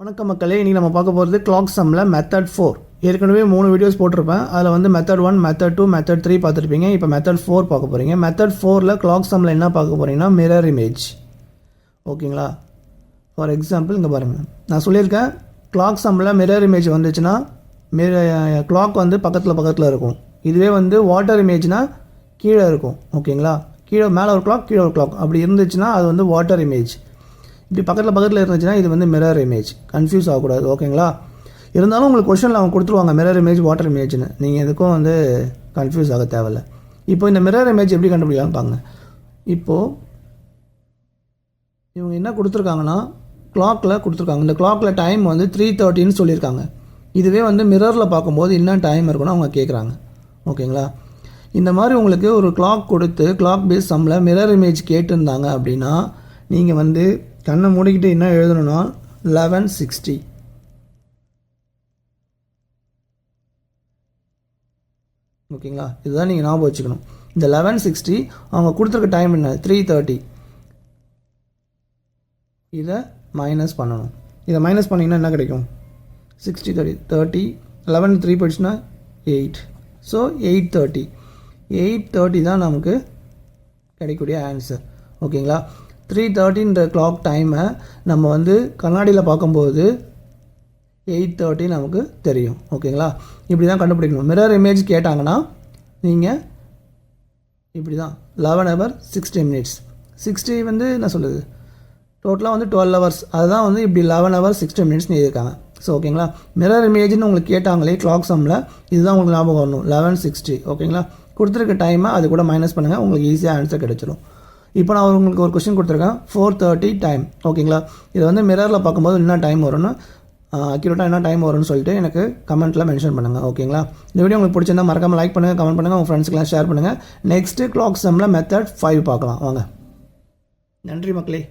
வணக்கம் மக்களே, இன்றைக்கி நம்ம பார்க்க போகிறது கிளாக் சம்மில் மெத்தட் 4. ஏற்கனவே 3 வீடியோஸ் போட்டிருப்பேன். அதில் வந்து மெத்தட் 1, மெத்தட் 2, மெத்தட் 3 பார்த்துருப்பீங்க. இப்போ மெத்தட் 4 பார்க்க போகிறீங்க. மெத்தட் 4ல் கிளாக் சம்மில் என்ன பார்க்க போகிறீங்கன்னா மிரர் இமேஜ். ஓகேங்களா? ஃபார் எக்ஸாம்பிள் இங்கே பாருங்கள், நான் சொல்லியிருக்கேன் கிளாக் சம்மில் மிரர் இமேஜ் வந்துச்சுன்னா கிளாக் வந்து பக்கத்தில் இருக்கும். இதுவே வந்து வாட்டர் இமேஜ்னால் கீழே இருக்கும். ஓகேங்களா? கீழே மேலே ஒரு கிளாக் கீழே ஒரு கிளாக் அப்படி இருந்துச்சுன்னா அது வந்து வாட்டர் இமேஜ். இப்படி பக்கத்தில் இருந்துச்சுன்னா இது வந்து மிரர் இமேஜ். கன்ஃபியூஸ் ஆகக்கூடாது. ஓகேங்களா? இருந்தாலும் உங்களுக்கு கொஷனில் அவங்க கொடுத்துருவாங்க மிரர் இமேஜ் வாட்டர் இமேஜ்னு. நீங்கள் எதுக்கும் வந்து கன்ஃபியூஸ் ஆக தேவையில்லை. இப்போ இந்த மிரர் இமேஜ் எப்படி கண்டுபிடிக்கலாம்னு பாருங்க. இப்போது இவங்க என்ன கொடுத்துருக்காங்கன்னா கிளாக்கில் கொடுத்துருக்காங்க. இந்த கிளாக்கில் டைம் வந்து 3:30ன்னு சொல்லியிருக்காங்க. இதுவே வந்து மிரரில் பார்க்கும்போது என்ன டைம் இருக்குன்னு அவங்க கேட்குறாங்க. ஓகேங்களா? இந்த மாதிரி உங்களுக்கு ஒரு கிளாக் கொடுத்து கிளாக் பேஸ் சம்மில் மிரர் இமேஜ் கேட்டிருந்தாங்க அப்படின்னா நீங்கள் வந்து கண்ணை மூடிக்கிட்டு என்ன எழுதணும்னா 11:60. ஓகேங்களா? இதுதான் நீங்கள் ஞாபகம் வச்சுக்கணும். இந்த 11:60 அவங்க கொடுத்துருக்க டைம் என்ன 3:30. இதை மைனஸ் பண்ணணும். இதை மைனஸ் பண்ணிங்கன்னா என்ன கிடைக்கும்? 60 30 11 3 போயிடுச்சுன்னா 8. ஸோ 8:30 தான் நமக்கு கிடைக்கக்கூடிய ஆன்சர். ஓகேங்களா? 3:30ன்ற கிளாக் டைமை நம்ம வந்து கண்ணாடியில் பார்க்கும்போது 8:30 நமக்கு தெரியும். ஓகேங்களா? இப்படி தான் கண்டுபிடிக்கணும். மிரர் இமேஜ் கேட்டாங்கன்னா நீங்கள் இப்படி தான் 11 hours 60 minutes. 60 வந்து என்ன சொல்லுது, டோட்டலாக வந்து 12 hours. அதுதான் வந்து இப்படி 11 hours 60 minutes எழுதியிருக்காங்க. ஸோ ஓகேங்களா? மிரர் இமேஜ்னு உங்களுக்கு கேட்டாங்களே கிளாக் சம்மில், இதுதான் உங்களுக்கு ஞாபகம் வரணும் 11:60. ஓகேங்களா? கொடுத்துருக்க டைமை அது கூட மைனஸ் பண்ணுங்கள், உங்களுக்கு ஈஸியாக ஆன்சர் கிடைச்சிடும். இப்போ நான் உங்களுக்கு ஒரு கொஸ்டின் கொடுத்துருக்கேன் 4:30 டைம். ஓகேங்களா? இதை வந்து மிரரில் பார்க்கும்போது என்ன டைம் வரும்னு அக்யூரேட்டாக என்ன டைம் வரும்னு சொல்லிட்டு எனக்கு கமெண்ட்டில் மென்ஷன் பண்ணுங்கள். ஓகேங்களா? இந்த வீடியோ உங்களுக்கு பிடிச்சிருந்தா மறக்காமல் லைக் பண்ணுங்கள், கமெண்ட் பண்ணுங்கள், உங்கள் ஃப்ரெண்ட்ஸ்க்கெலாம் ஷேர் பண்ணுங்கள். நெக்ஸ்ட்டு கிளாக் சம்மில் மெத்தட் 5 பார்க்கலாம் வாங்க. நன்றி மக்களே.